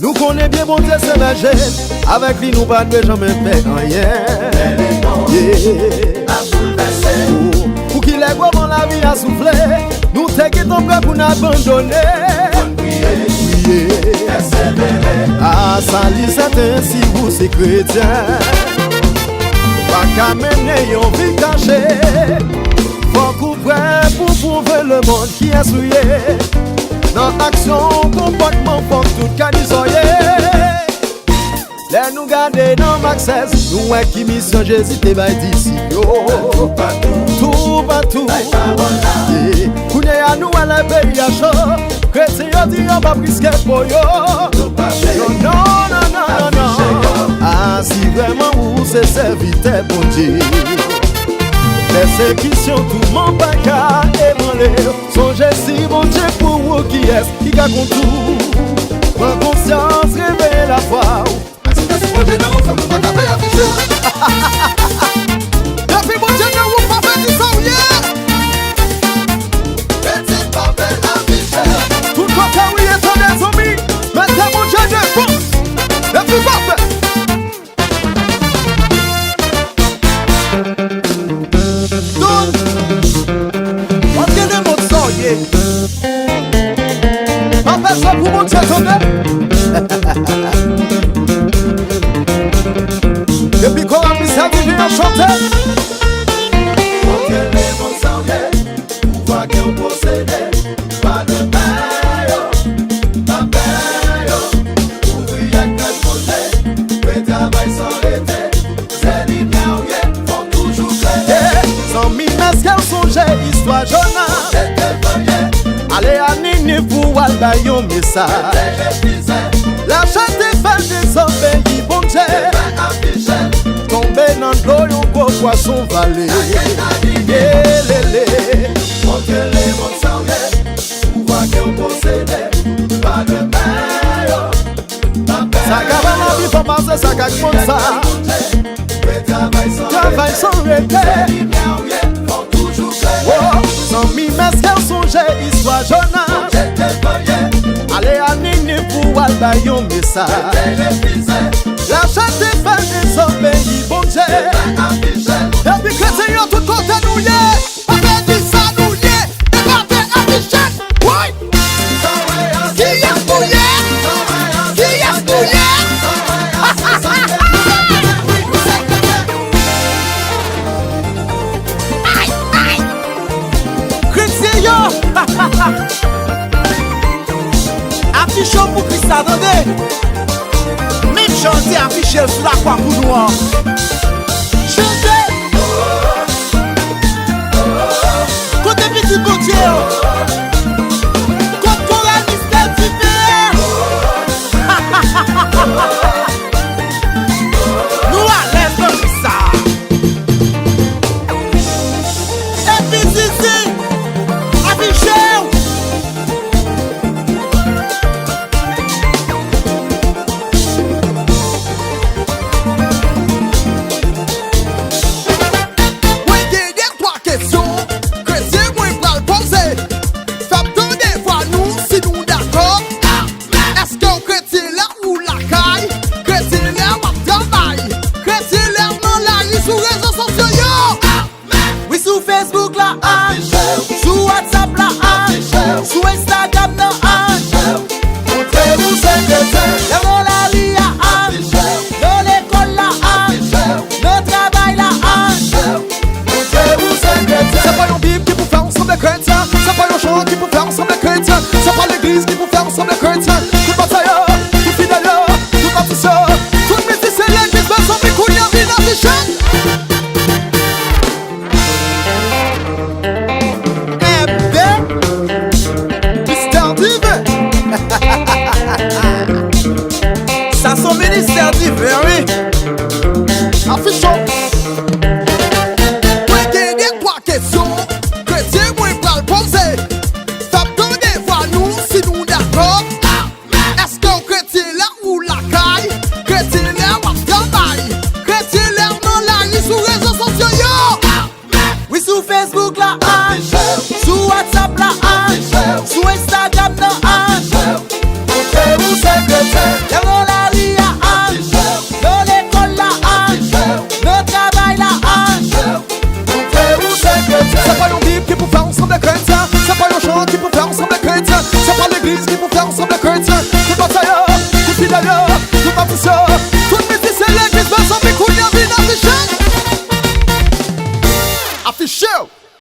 Nous connaissons bien bon Dieu c'est berger. Avec lui nous pas de jamais faire rien. Pour qu'il ait comment la vie a soufflé. Nous t'inquiétons pas pour nous abandonner. Ah, salut, c'est ainsi vous c'est chrétien. Pas qu'à mener yon vie cachée. Faut couvrir pour prouver le monde qui est souillé. Dans action, comportement, faut tout canisoyer. Laisse nous garder dans l'accès. Nous est qui mission Jésus te va d'ici. Tout partout. Kouné à nous à la pays à chaud. Chrétien yo dit on va brisquer pour yo. Non. Ah si vraiment vous c'est serviteur bon Dieu. Persécution tout le monde pas qu'à ébranler. Songez si bon Dieu pour vous qui est qui a contre tout. Prends conscience, réveille la foi. Depuis bon Dieu ne vous pas fait du sang, yeah. Tout le temps oui est ton des amis. Mettez mon Dieu de fond. Depuis parfait. On vient de mon sang, yeah. Appelle ça pour mon Dieu tomber. Depuis qu'on a mis ça, tu viens chanter. On vient de mon sang, yeah. Pouvoir qu'on possède. Pas de paix, pas paix. Ouvrier qu'à poser. Le travail sans arrêter. C'est l'hiver, yeah. Faut toujours créer. Sans mille masques, songer, histoire Jonas. Allez à Nini pour aller yon message. La chatte est faite des obéis, bon Dieu. Tomber dans l'eau, yon gros poisson valé. Montre les mondes sans rien. Pouvoir qu'on possède. Pas de paix. Ça gave la vie pour passer, ça gave comme ça. Travail sans arrêter. Sans mi masque songer, histoire Jonas. Allez à Nini pour aller yon message. La chatte est faite des obéis, bon Dieu. Et puis chrétien yon tout côté nous yé. Avec dit ça nous yé. Et rappel Afiche. Oui. Qui est mouillé? Qui est mouillé? Afiche pour Christ, attendez. Même chanter affiche sur la croix pour nous. Chantez. Côté petit bon Dieu.